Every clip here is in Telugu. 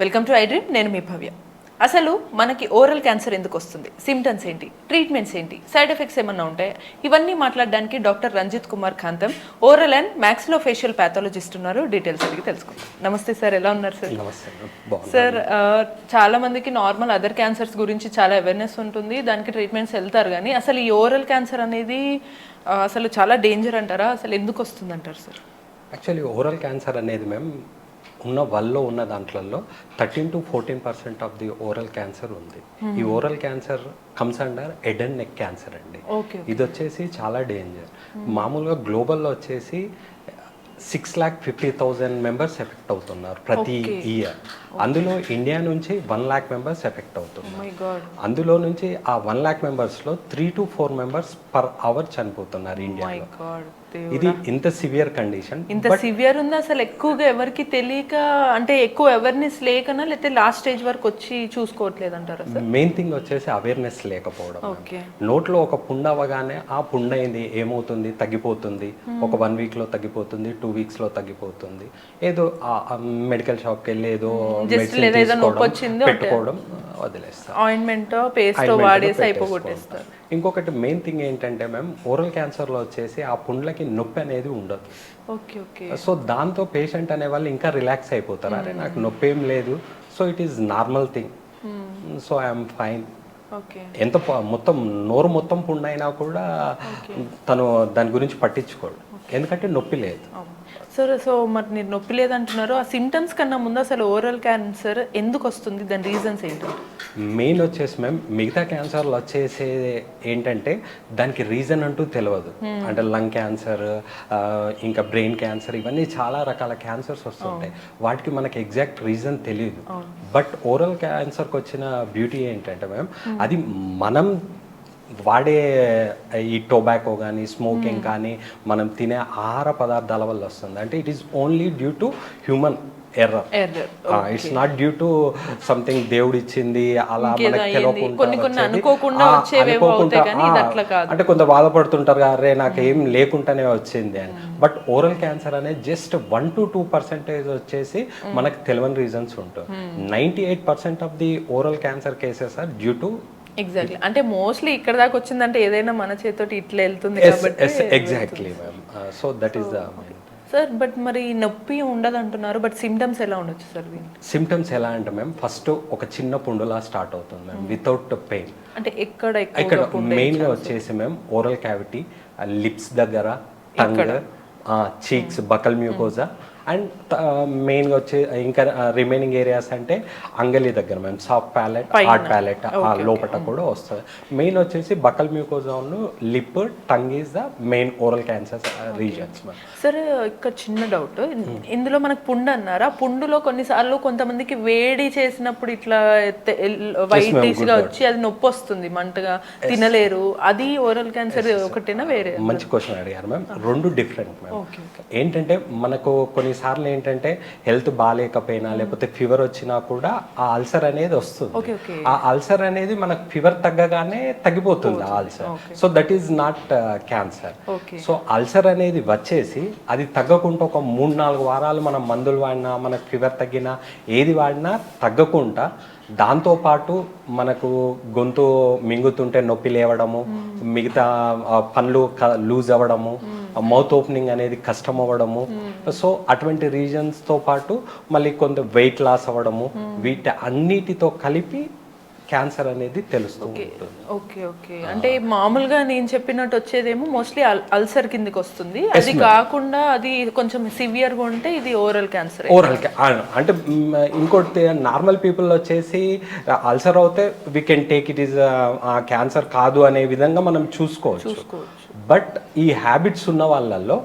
Welcome to iDream. నేను మీ భవ్య. అసలు మనకి ఓరల్ క్యాన్సర్ ఎందుకు వస్తుంది, సిమ్టమ్స్ ఏంటి, ట్రీట్మెంట్స్ ఏంటి, సైడ్ ఎఫెక్ట్స్ ఏమన్నా ఉంటాయి, ఇవన్నీ మాట్లాడడానికి doctor Ranjith Kumar Khantham, oral and maxillofacial pathologist ఉన్నారు. డీటెయిల్స్ అడిగి తెలుసుకుందాం. నమస్తే సార్, ఎలా ఉన్నారు సార్? సార్, చాలా మందికి నార్మల్ అదర్ క్యాన్సర్స్ గురించి చాలా అవేర్నెస్ ఉంటుంది, దానికి ట్రీట్మెంట్స్ వెళ్తారు, కానీ అసలు ఈ ఓరల్ క్యాన్సర్ అనేది అసలు చాలా డేంజర్ అంటారా? అసలు ఎందుకు వస్తుంది అంటారు సార్? యాక్చువల్లీ ఓరల్ క్యాన్సర్ అనేది మేము ఉన్న దాంట్లలో 13 to 14% of the oral cancer ఉంది. ఈ oral cancer comes under head and neck cancer అండి. ఇది వచ్చేసి చాలా డేంజర్. మామూలుగా గ్లోబల్లో వచ్చేసి 6,50,000 మెంబర్స్ ఎఫెక్ట్ అవుతున్నారు ప్రతి ఇయర్. అందులో ఇండియా నుంచి 1,00,000 మెంబర్స్ ఎఫెక్ట్ అవుతున్నారు. అందులో నుంచి ఆ 1,00,000 మెంబర్స్లో 3 to 4 మెంబర్స్ పర్ అవర్ చనిపోతున్నారు ఇండియాలో. ఇది ఇంత సివియర్ కండిషన్. ఇంత సివియర్ ఉంది అసలు ఎక్కువగా ఎవరికి తెలియక, అంటే ఎక్కువ అవేర్నెస్ లేకనా, లేకపోతే లాస్ట్ స్టేజ్ వరకు వచ్చి చూసుకోవట్లేదు అంటారా? మెయిన్ థింగ్ వచ్చేసి అవేర్నెస్ లేకపోవడం. నోట్లో ఒక పుండు అవ్వగానే ఆ పుండు అయింది ఏమవుతుంది, తగ్గిపోతుంది, ఒక 1 వీక్లో తగ్గిపోతుంది, 2 వీక్స్లో తగ్గిపోతుంది, ఏదో మెడికల్ షాప్కి వెళ్ళి ఏదో పెట్టుకోవడం వదిలేస్తారు, ఆయింట్మెంట్ పేస్ట్ వాడేసి అయిపోగొట్టేస్తారు. ఇంకొకటి మెయిన్ థింగ్ ఏంటంటే మ్యామ్, ఓరల్ క్యాన్సర్లో వచ్చేసి ఆ పుండ్లకి నొప్పి అనేది ఉండదు. సో దాంతో పేషెంట్ అనే వాళ్ళు ఇంకా రిలాక్స్ అయిపోతారు, అరే నాకు నొప్పి ఏం లేదు, so it is normal thing, so I'm fine. ఎంత మొత్తం నోరు మొత్తం పుండు అయినా కూడా తను దాని గురించి పట్టించుకోడు, ఎందుకంటే నొప్పి లేదు. సో మరి మీరు నొప్పి లేదంటున్నారు, ఆ సిమ్టమ్స్ కన్నా ముందు అసలు ఓరల్ క్యాన్సర్ ఎందుకు వస్తుంది, దాని రీజన్స్ ఏంటి? మెయిన్ వచ్చేసి మేము మిగతా క్యాన్సర్లు వచ్చేసి ఏంటంటే దానికి రీజన్ అంటూ తెలియదు. అంటే లంగ్ క్యాన్సర్, ఇంకా బ్రెయిన్ క్యాన్సర్, ఇవన్నీ చాలా రకాల క్యాన్సర్స్ వస్తుంటాయి, వాటికి మనకి ఎగ్జాక్ట్ రీజన్ తెలియదు. బట్ ఓరల్ క్యాన్సర్కి వచ్చిన బ్యూటీ ఏంటంటే మేము అది మనం వాడే ఈ టొబాకో కానీ స్మోకింగ్ కానీ మనం తినే ఆహార పదార్థాల వల్ల వస్తుంది. అంటే it is only due to human error. It's not due to something దేవుడు ఇచ్చింది అలా మనకు తెలియకుండా. అంటే కొంత బాధపడుతుంటారు, అరే నాకు ఏం లేకుండానే వచ్చింది అని. బట్ ఓరల్ క్యాన్సర్ అనేది జస్ట్ 1 to 2% వచ్చేసి మనకు తెలియని రీజన్స్ ఉంటుంది. 98% of the oral cancer cases are due to. Exactly, అంటే మోస్ట్లీ ఇక్కడ దాకా వచ్చిందంటే ఏదైనా మన చేతితోటి ఇట్లా వెళ్తుంది కాబట్టి. Exactly ma'am, so that is the sir. But మరి నొప్పి ఉండదు అంటున్నారు, బట్ సిమ్టమ్స్ ఎలా ఉండొచ్చు సార్? సిమ్టమ్స్ ఎలా అంటే మ్యామ్, ఫస్ట్ ఒక చిన్న పుండులా స్టార్ట్ అవుతుంది మ్యామ్, వితౌట్ పెయిన్. అంటే ఇక్కడ మెయిన్గా వచ్చేసి మ్యామ్ ఓరల్ క్యావిటీ, లిప్స్ దగ్గర, tongue, cheeks, buccal mucosa, and మెయిన్గా వచ్చే ఇంకా రిమైనింగ్ ఏరియాస్ అంటే అంగలి దగ్గర ma'am, soft palate, hard palate లోపల కూడా వస్తుంది. మెయిన్ వచ్చేసి బకల్ మ్యూకోజాను, lip, tongue is the main oral cancer reasons ma'am. సరే, ఇక్కడ చిన్న డౌట్, ఇందులో మనకు పుండు అన్నారా, పుండులో కొన్నిసార్లు కొంతమందికి వేడి చేసినప్పుడు ఇట్లా వైట్ గా వచ్చి అది నొప్పి వస్తుంది, మంటగా తినలేరు, అది ఓరల్ క్యాన్సర్ ఒకటేనా వేరే? మంచి క్వశ్చన్ అడిగారు మ్యామ్. రెండు డిఫరెంట్ మ్యామ్. ఏంటంటే మనకు కొన్నిసార్లు ఏంటంటే హెల్త్ బాగాలేకపోయినా లేకపోతే ఫీవర్ వచ్చినా కూడా ఆ అల్సర్ అనేది వస్తుంది. ఆ అల్సర్ అనేది మనకు ఫీవర్ తగ్గగానే తగ్గిపోతుంది ఆ ulcer. So that is not cancer. So ulcer అనేది వచ్చేసి అది తగ్గకుండా ఒక 3-4 వారాలు మనం మందులు వాడినా, మనకు ఫీవర్ తగ్గినా, ఏది వాడినా తగ్గకుండా, దాంతోపాటు మనకు గొంతు మింగుతుంటే నొప్పి లేవడము, మిగతా పనులు లూజ్ అవ్వడము, మౌత్ ఓపెనింగ్ అనేది కష్టం అవ్వడము, సో అటువంటి రీజన్స్తో పాటు మళ్ళీ కొంత వెయిట్ లాస్ అవ్వడము, వీటి అన్నిటితో కలిపి క్యాన్సర్ అనేది తెలుస్తూ ఉంటుంది. ఓకే. అంటే మామూలుగా నేను చెప్పినట్టు వచ్చేదేమో మోస్ట్లీ అల్సర్ కిందకి వస్తుంది, అది కాకుండా అది కొంచెం సివియర్ గా ఉంటే ఇది ఓరల్ క్యాన్సర్. అంటే ఇంకోటి నార్మల్ పీపుల్ వచ్చేసి అల్సర్ అవుతే we can take it is cancer కాదు అనే విధంగా మనం చూసుకోవచ్చు. బట్ ఈ హ్యాబిట్స్ ఉన్న వాళ్ళల్లో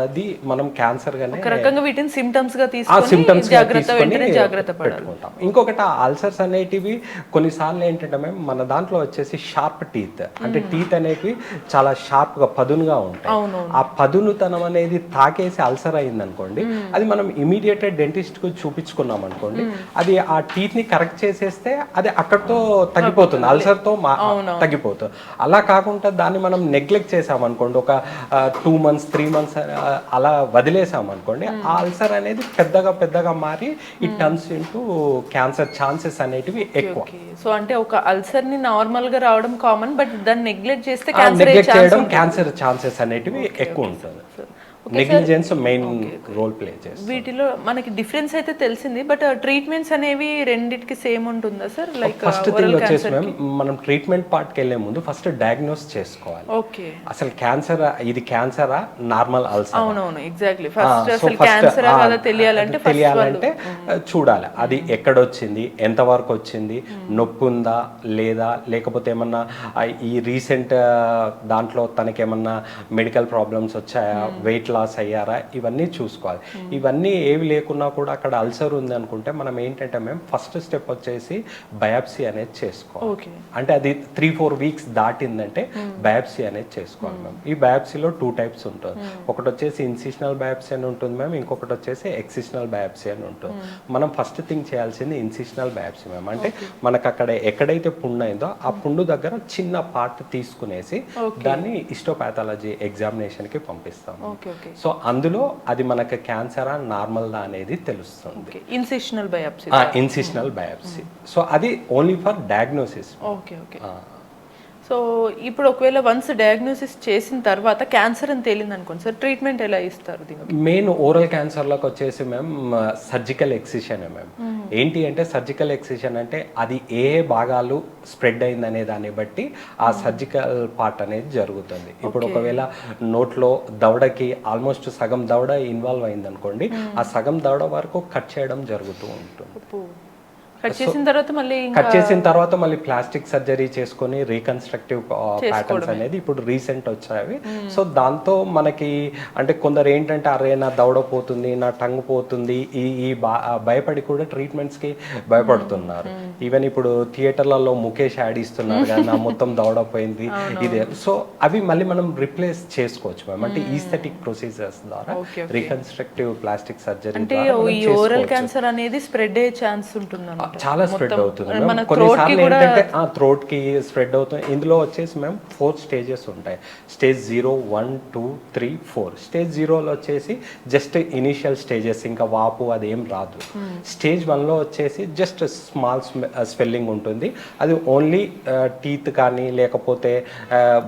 అది మనం క్యాన్సర్ గానే ఒక రకంగా వీటిని సిమ్టమ్స్ గా తీసుకొని జాగ్రత్త పెట్టుకుంటాం. ఇంకొకటి ఆ అల్సర్స్ అనేటివి కొన్నిసార్లు ఏంటంటే మేము మన దాంట్లో వచ్చేసి షార్ప్ టీత్, అంటే టీత్ అనేటివి చాలా షార్ప్ గా పదునుగా ఉంటాయి. ఆ పదునుతనం అనేది తాకేసి అల్సర్ అయింది అనుకోండి, అది మనం ఇమీడియట్ డెంటిస్ట్ కు చూపించుకున్నాం అనుకోండి, అది ఆ టీత్ ని కరెక్ట్ చేసేస్తే అది అక్కడితో తగ్గిపోతుంది, అల్సర్ తో తగ్గిపోతుంది. అలా కాకుండా దాన్ని మనం నెగ్లెక్ట్ చేసామనుకోండి, ఒక 2 months 3 months అలా వదిలేసాం అనుకోండి, ఆ అల్సర్ అనేది పెద్దగా మారి it turns into cancer chances అనేటివి ఎక్కువ. సో అంటే ఒక అల్సర్ ని నార్మల్ గా రావడం కామన్, బట్ దాన్ని నెగ్లెక్ట్ చేస్తే క్యాన్సర్ నెగ్లెక్ట్ చేయడం క్యాన్సర్ ఛాన్సెస్ అనేటివి ఎక్కువ ఉంటుంది. నెగ్లిజెన్స్ మెయిన్ రోల్ ప్లే చేస్తుంది. వీటిలో మనకి డిఫరెన్స్ అయితే తెలిసింది, బట్ ట్రీట్మెంట్స్ అనేవి రెండిటికి సేమ్ ఉంటుందా సార్? లైక్ ఫస్ట్ థింగ్ వచ్చేసి మనం ట్రీట్మెంట్ పార్ట్కి వెళ్ళే ముందు ఫస్ట్ డయాగ్నోస్ చేసుకోవాలి. ఓకే, అసలు క్యాన్సర్, ఇది క్యాన్సరా నార్మల్ అల్సర్? అవునవును, ఎగ్జాక్ట్లీ. ఫస్ట్ అసలు క్యాన్సర్ కదా తెలియాలంటే చూడాలి అది ఎక్కడొచ్చింది, ఎంత వరకు వచ్చింది, నొప్పి ఉందా లేదా, లేకపోతే ఏమన్నా ఈ రీసెంట్ దాంట్లో తనకేమన్నా మెడికల్ ప్రాబ్లమ్స్ వచ్చాయా, వెయిట్ లాస్ అయ్యారా, ఇవన్నీ చూసుకోవాలి. ఇవన్నీ ఏవి లేకున్నా కూడా అక్కడ అల్సర్ ఉంది అనుకుంటే మనం ఏంటంటే మేము ఫస్ట్ స్టెప్ వచ్చేసి బయాప్సీ అనేది చేసుకోవాలి. అంటే అది 3-4 వీక్స్ దాటిందంటే బయాప్సీ అనేది చేసుకోవాలి మేము. ఈ బయాప్సీలో 2 టైప్స్ ఉంటుంది. ఒకటి వచ్చేసి ఇన్సిషనల్ బయాప్సీ అని ఉంటుంది మేము, ఇంకొకటి వచ్చేసి ఎక్సిషనల్ బయాప్సీ అని ఉంటుంది. మనం ఫస్ట్ థింగ్ చేయాల్సింది ఇన్సిషనల్ బయాప్సీ మేము. అంటే మనకు అక్కడ ఎక్కడైతే పుండు అయిందో ఆ పుండు దగ్గర చిన్న పార్ట్ తీసుకునేసి దాన్ని హిస్టోపాథాలజీ ఎగ్జామినేషన్కి పంపిస్తాం. సో అందులో అది మనకు క్యాన్సరా నార్మల్దా అనేది తెలుస్తుంది. Incisional biopsy. Incisional biopsy. So అది only for diagnosis. Okay. So ఇప్పుడు ఒకవేళ వన్స్ డయాగ్నోసిస్ చేసిన తర్వాత క్యాన్సర్ అని తేలింది అనుకోండి సార్, ట్రీట్మెంట్ ఎలా ఇస్తారు దీనికి? మెయిన్ ఓరల్ క్యాన్సర్లోకి వచ్చేసి మేము సర్జికల్ ఎక్సిషన్ మేము. ఏంటి అంటే సర్జికల్ ఎక్సిషన్ అంటే అది ఏ భాగాలు స్ప్రెడ్ అయిందనే దాన్ని బట్టి ఆ సర్జికల్ పార్ట్ అనేది జరుగుతుంది. ఇప్పుడు ఒకవేళ నోట్లో దవడకి ఆల్మోస్ట్ సగం దవడ ఇన్వాల్వ్ అయింది అనుకోండి, ఆ సగం దవడ వరకు కట్ చేయడం జరుగుతూ ఉంటుంది. కట్ చేసిన తర్వాత మళ్ళీ ప్లాస్టిక్ సర్జరీ చేసుకొని రీకన్స్ట్రక్టివ్ ప్యాటర్న్స్ అనేది ఇప్పుడు రీసెంట్ వచ్చాయి. సో దాంతో మనకి అంటే కొందరు ఏంటంటే అరే నా దవడ పోతుంది, నా టంగ్ పోతుంది, ఈ భయపడి కూడా ట్రీట్మెంట్స్ కి భయపడుతున్నారు. ఈవెన్ ఇప్పుడు థియేటర్లలో ముఖేష్ యాడ్ ఇస్తున్నారు కానీ నా మొత్తం దవడ పోయింది ఇదే. సో అవి మళ్ళీ మనం రిప్లేస్ చేసుకోవచ్చు మ్యామ్. అంటే ఈస్థెటిక్ ప్రొసీజర్స్ ద్వారా reconstructive plastic surgery oral cancer అనేది స్ప్రెడ్ అయ్యే ఛాన్స్ ఉంటుంది, చాలా స్ప్రెడ్ అవుతుంది. కొన్నిసార్లు ఏంటంటే థ్రోట్ కి స్ప్రెడ్ అవుతుంది. ఇందులో వచ్చేసి మేము 4 స్టేజెస్ ఉంటాయి. స్టేజ్ 0, 1, 2, 3, 4. స్టేజ్ 0లో వచ్చేసి జస్ట్ ఇనిషియల్ స్టేజెస్, ఇంకా వాపు అదేం రాదు. స్టేజ్ 1లో వచ్చేసి జస్ట్ స్మాల్ స్వెల్లింగ్ ఉంటుంది. అది ఓన్లీ టీత్ కానీ లేకపోతే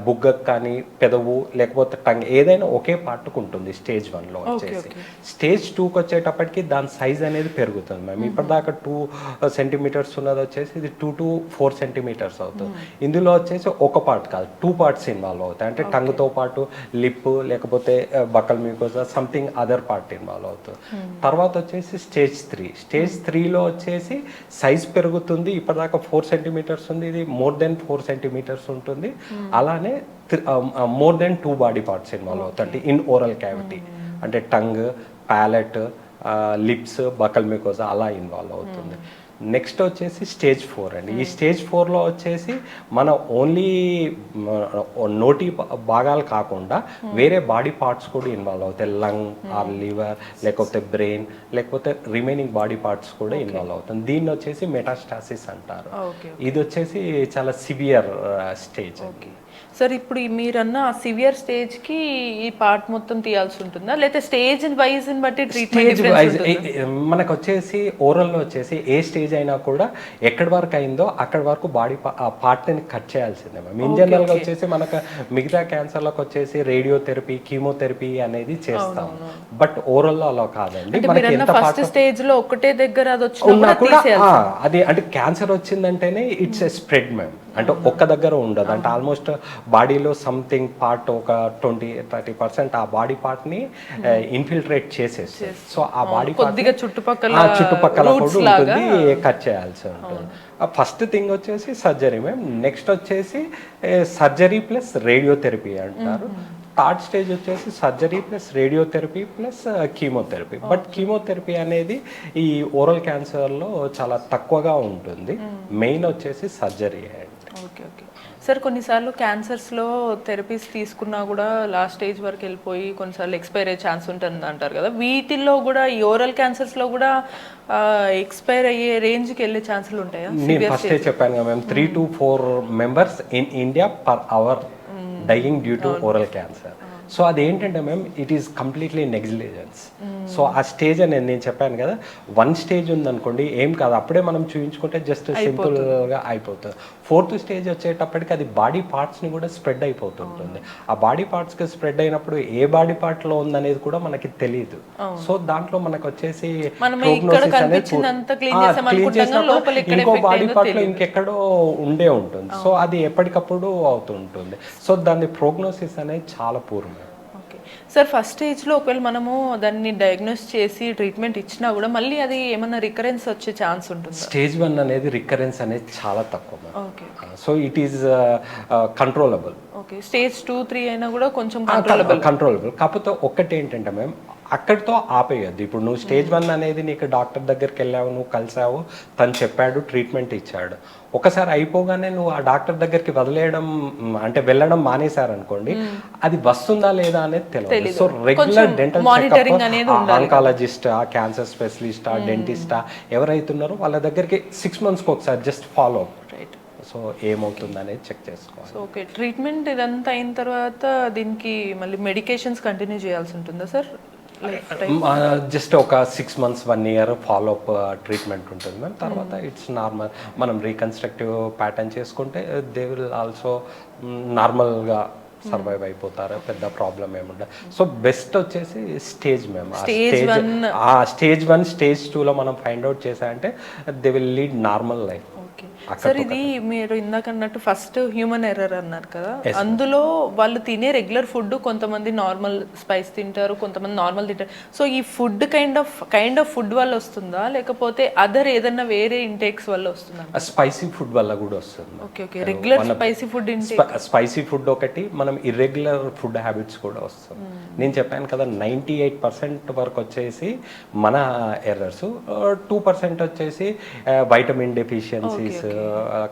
బుగ్గకు కానీ పెదవు లేకపోతే టంగ్ ఏదైనా ఒకే పార్ట్కు ఉంటుంది స్టేజ్ 1లో వచ్చేసి. స్టేజ్ 2కి వచ్చేటప్పటికి దాని సైజ్ అనేది పెరుగుతుంది మేము. ఇప్పటిదాకా 2 సెంటీమీటర్స్ ఉన్నది వచ్చేసి ఇది 2 to 4 సెంటీమీటర్స్ అవుతుంది. ఇందులో వచ్చేసి ఒక పార్ట్ కాదు 2 పార్ట్స్ ఇన్వాల్వ్ అవుతాయి. అంటే టంగ్తో పాటు లిప్ లేకపోతే buckle mucosa something other part involve అవుతుంది. తర్వాత వచ్చేసి స్టేజ్ 3. స్టేజ్ 3లో వచ్చేసి సైజ్ పెరుగుతుంది. ఇప్పటిదాకా 4 సెంటీమీటర్స్ ఉంది, ఇది మోర్ దెన్ 4 సెంటీమీటర్స్ ఉంటుంది. అలానే more than 2 body parts involve అవుతాయి ఇన్ ఓరల్ క్యావిటీ. అంటే tongue, palate, lips, buccal mucosa అలా ఇన్వాల్వ్ అవుతుంది. నెక్స్ట్ వచ్చేసి స్టేజ్ 4 అండి. ఈ స్టేజ్ 4లో వచ్చేసి మన ఓన్లీ నోటి భాగాలు కాకుండా వేరే బాడీ పార్ట్స్ కూడా ఇన్వాల్వ్ అవుతాయి. లంగ్ ఆర్ లివర్ లేకపోతే బ్రెయిన్ లేకపోతే రిమైనింగ్ బాడీ పార్ట్స్ కూడా ఇన్వాల్వ్ అవుతుంది. దీన్ని వచ్చేసి మెటాస్టాసిస్ అంటారు. ఇది వచ్చేసి చాలా సివియర్ స్టేజ్. సార్ ఇప్పుడు మీరన్న ఆ సివియర్ స్టేజ్ కి ఈ పార్ట్ మొత్తం తీయాల్సి ఉంటుందా, లేకపోతే స్టేజ్ వైజ్ బట్టి ట్రీట్మెంట్ మనకు వచ్చేసి ఓరల్లో వచ్చేసి ఏ స్టేజ్ అయినా కూడా ఎక్కడి వరకు అయిందో అక్కడి వరకు బాడీ పార్ట్ ని కట్ చేయాల్సిందే మేము. ఇన్ జనరల్ గా వచ్చేసి మనకు మిగతా క్యాన్సర్లకు వచ్చేసి రేడియోథెరపీ, కీమోథెరపీ అనేది చేస్తాం. బట్ ఓరల్లో అలా కాదండి. ఫస్ట్ స్టేజ్ లో ఒకటే దగ్గర అది అంటే క్యాన్సర్ వచ్చిందంటేనే ఇట్స్ ఎ స్ప్రెడ్ మ్యామ్. అంటే ఒక్క దగ్గర ఉండదు. అంటే ఆల్మోస్ట్ బాడీలో సంథింగ్ పార్ట్ ఒక 20-30% ఆ బాడీ పార్ట్ ని ఇన్ఫిల్ట్రేట్ చేసేస్తుంది. సో ఆ బాడీ పార్ట్ చుట్టుపక్కల కూడా ఉంటుంది, కట్ చేయాల్సి ఉంటుంది. ఫస్ట్ థింగ్ వచ్చేసి సర్జరీ మ్యామ్. నెక్స్ట్ వచ్చేసి సర్జరీ ప్లస్ రేడియోథెరపీ అంటారు. థర్డ్ స్టేజ్ వచ్చేసి surgery plus radiotherapy plus chemotherapy. But chemotherapy అనేది ఈ ఓరల్ క్యాన్సర్లో చాలా తక్కువగా ఉంటుంది. మెయిన్ వచ్చేసి సర్జరీ. ఓకే. సార్ కొన్నిసార్లు క్యాన్సర్స్లో థెరపీస్ తీసుకున్నా కూడా లాస్ట్ స్టేజ్ వరకు వెళ్ళిపోయి కొన్నిసార్లు ఎక్స్పైర్ అయ్యే ఛాన్స్ ఉంటుంది అంటారు కదా, వీటిల్లో కూడా ఈ ఓరల్ క్యాన్సర్స్లో కూడా ఎక్స్పైర్ అయ్యే రేంజ్కి వెళ్ళే ఛాన్సులు ఉంటాయా? నేను ఫస్టే చెప్పాను కదా మేము, 3 to 4 members in India per hour dying due to oral cancer. So అదేంటంటే ma'am it is completely negligence. So ఆ స్టేజ్ అనేది నేను చెప్పాను కదా, 1 స్టేజ్ ఉందనుకోండి ఏం కాదు, అప్పుడే మనం చూపించుకుంటే జస్ట్ సింపుల్గా అయిపోతుంది. 4th స్టేజ్ వచ్చేటప్పటికి అది బాడీ పార్ట్స్ని కూడా స్ప్రెడ్ అయిపోతుంటుంది. ఆ బాడీ పార్ట్స్కి స్ప్రెడ్ అయినప్పుడు ఏ బాడీ పార్ట్లో ఉందనేది కూడా మనకి తెలియదు. సో దాంట్లో మనకు వచ్చేసి prognosis అనేది clean చేసినప్పుడు ఇంకో బాడీ పార్ట్లో ఇంకెక్కడో ఉండే ఉంటుంది. సో అది ఎప్పటికప్పుడు అవుతుంటుంది. సో దాని ప్రోగ్నోసిస్ అనేది చాలా పూర్వం. సార్ ఫస్ట్ స్టేజ్లో ఒకవేళ మనము దాన్ని డయాగ్నోస్ చేసి ట్రీట్మెంట్ ఇచ్చినా కూడా మళ్ళీ అది ఏమన్నా రికరెన్స్ వచ్చే ఛాన్స్ ఉంటుంది? స్టేజ్ 1 అనేది రికరెన్స్ అనేది చాలా తక్కువ. So it is controllable. Okay, stage 2, 3 అయినా కూడా కొంచెం కంట్రోలబుల్. కాకపోతే ఒక్కటి ఏంటంటే మేము అక్కడితో ఆపేయద్దు. ఇప్పుడు నువ్వు స్టేజ్ 1 అనేది నీకు డాక్టర్ దగ్గరికి వెళ్ళావు, నువ్వు కలిసావు, తను చెప్పాడు, ట్రీట్మెంట్ ఇచ్చాడు. ఒకసారి అయిపోగానే నువ్వు ఆ డాక్టర్ దగ్గరికి వదిలేయడం అంటే వెళ్ళడం మానేశారనుకోండి, అది వస్తుందా లేదా అనేది తెలియదు. So regular dental checkup, oncologist, cancer స్పెషలిస్టా, డెంటిస్టా ఎవరైతున్నారో వాళ్ళ దగ్గరికి 6 monthsకి ఒకసారి జస్ట్ ఫాలో అప్. సో ఏమవుతుంది అనేది చెక్ చేసుకోవాలి. సో ఓకే, ట్రీట్మెంట్ ఇదంతా అయిన తర్వాత దీనికి మళ్ళీ మెడికేషన్స్ కంటిన్యూ చేయాల్సి ఉంటుందా సార్? జస్ట్ ఒక 6 months 1 year follow up treatment ఉంటుంది మ్యామ్. తర్వాత ఇట్స్ నార్మల్. మనం రీకన్స్ట్రక్టివ్ ప్యాటర్న్ చేసుకుంటే దే విల్ ఆల్సో నార్మల్గా సర్వైవ్ అయిపోతారు, పెద్ద ప్రాబ్లం ఏముండదు. సో బెస్ట్ వచ్చేసి స్టేజ్ మ్యామ్. స్టేజ్ 1 స్టేజ్ 2లో మనం ఫైండ్ అవుట్ చేసామంటే they will lead normal life. Sir ఇది మీరు ఇందాక అన్నట్టు ఫస్ట్ హ్యూమన్ ఎర్రర్ అన్నారు కదా, అందులో వాళ్ళు తినే రెగ్యులర్ ఫుడ్ కొంతమంది నార్మల్ స్పైస్ తింటారు, కొంతమంది నార్మల్ తింటారు. సో ఈ ఫుడ్ కైండ్ ఆఫ్ ఫుడ్ వల్ల వస్తుందా, లేకపోతే అదర్ ఏదన్నా వేరే ఇంటేక్స్ వల్ల వస్తుందా? స్పైసీ ఫుడ్ వల్ల కూడా వస్తుంది. Okay okay, regular spicy food spicy food ఒకటి, మనం ఇర్రెగ్యులర్ ఫుడ్ హ్యాబిట్స్ కూడా వస్తుంది. నేను చెప్పాను కదా 98% వరకు వచ్చేసి మన ఎర్రర్స్, 2% వచ్చేసి వైటమిన్ డెఫిషియన్సీస్,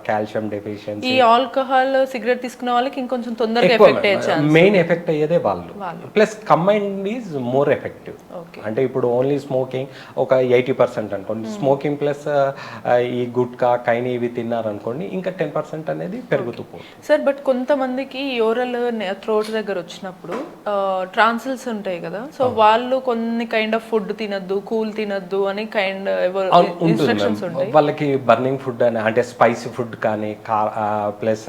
కాల్షియం డెఫిషియన్సీ. ఈ ఆల్కహాల్ సిగరెట్ తీసుకునే వాళ్ళకి ఇంకొంచెం తొందరగా ఎఫెక్ట్ అయ్యే ఛాన్స్, మెయిన్ ఎఫెక్ట్ అయ్యేదే వాళ్ళు. Plus combined is more effective. అంటే ఇప్పుడు ఓన్లీ స్మోకింగ్ ఒక 80% అనుకోండి, స్మోకింగ్ ప్లస్ ఈ గుట్కా కైని ఇవి తిన్నారనుకోండి, ఇంకా 10% అనేది పెరుగుతూ పోతుంది. సార్ బట్ కొంతమందికి ఓరల్ థ్రోట్ దగ్గర వచ్చినప్పుడు ట్రాన్సిల్స్ ఉంటాయి కదా, సో వాళ్ళు కొన్ని కైండ్ ఆఫ్ ఫుడ్ తినద్దు, కూల్ తినద్దు అని కైండ్ ఇన్స్ట్రక్షన్స్ ఉంటాయి. వాళ్ళకి బర్నింగ్ ఫుడ్ అని అంటే స్పైసీ ఫుడ్ కానీ ప్లస్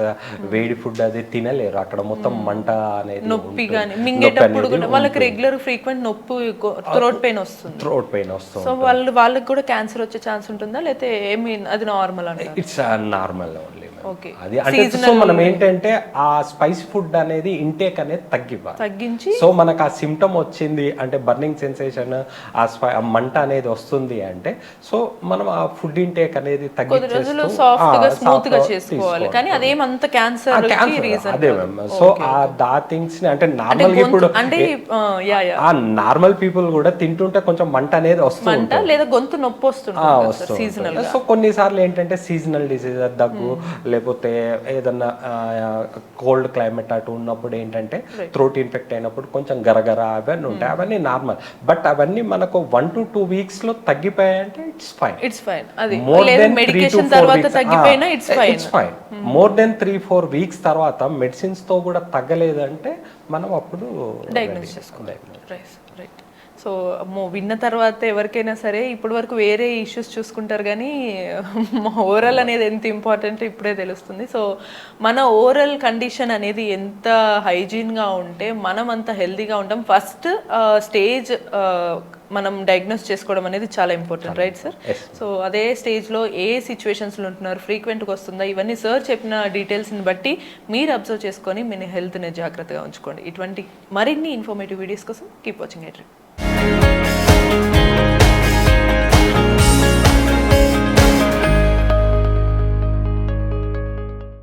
వేడి ఫుడ్ అది తినలేరు. అక్కడ మొత్తం మంట అనేది, నొప్పి కానీ మింగేటప్పుడు కూడా వాళ్ళకి రెగ్యులర్ ఫ్రీక్వెంట్ నొప్పి, థ్రోట్ పెయిన్ వస్తుంది. సో వాళ్ళకి కూడా క్యాన్సర్ వచ్చే ఛాన్స్ ఉంటుందా, లేకపోతే ఏమి అది నార్మల్ అంటే? It's normal only. అది అంటే సో మనం ఏంటంటే ఆ స్పైసీ ఫుడ్ అనేది ఇంటేక్ అనేది తగ్గించి, సో మనకు ఆ సిమ్టమ్ వచ్చింది అంటే బర్నింగ్ సెన్సేషన్, ఆ మంట అనేది వస్తుంది అంటే, సో మనం ఆ ఫుడ్ ఇంటేక్ అనేది తగ్గించేస్తూ స్మూత్ గా చేసుకోవాలి. కానీ అదేమంత క్యాన్సర్ అదే మ్యామ్. సో ఆ థింగ్స్ ని అంటే నార్మల్ ఇప్పుడు అంటే ఆ నార్మల్ పీపుల్ కూడా తింటుంటే కొంచెం మంట అనేది వస్తుంది, లేదా గొంతు నొప్పి వస్తుంది సీజనల్. సో కొన్నిసార్లు ఏంటంటే సీజనల్ డిసీజ్, దగ్గు, లేకపోతే ఏదన్నా కోల్డ్ క్లైమేట్ అటు ఉన్నప్పుడు ఏంటంటే థ్రోట్ ఇన్ఫెక్ట్ అయినప్పుడు కొంచెం గరగర అవన్నీ ఉంటాయి. అవన్నీ నార్మల్. బట్ అవన్నీ మనకు 1 to 2 weeks లో తగ్గిపోయాయంటే it's fine. More than 3-4 weeks తర్వాత మెడిసిన్స్ తో కూడా తగ్గలేదంటే మనం అప్పుడు డయాగ్నోస్ చేసుకోవాలి. రైట్. సో విన్న తర్వాత ఎవరికైనా సరే ఇప్పటి వరకు వేరే ఇష్యూస్ చూసుకుంటారు, కానీ ఓరల్ అనేది ఎంత ఇంపార్టెంట్ ఇప్పుడే తెలుస్తుంది. సో మన ఓరల్ కండిషన్ అనేది ఎంత హైజీన్గా ఉంటే మనం అంత హెల్తీగా ఉంటాం. ఫస్ట్ స్టేజ్ మనం డయాగ్నోస్ చేసుకోవడం అనేది చాలా ఇంపార్టెంట్, రైట్ సార్? సో అదే స్టేజ్లో ఏ సిచ్యువేషన్స్లో ఉంటున్నారు, ఫ్రీక్వెంట్గా వస్తుందా, ఇవన్నీ సార్ చెప్పిన డీటెయిల్స్ని బట్టి మీరు అబ్జర్వ్ చేసుకొని మీ హెల్త్ని జాగ్రత్తగా ఉంచుకోండి. ఇటువంటి మరిన్ని ఇన్ఫర్మేటివ్ వీడియోస్ కోసం కీప్ వాచింగ్ ఎట్.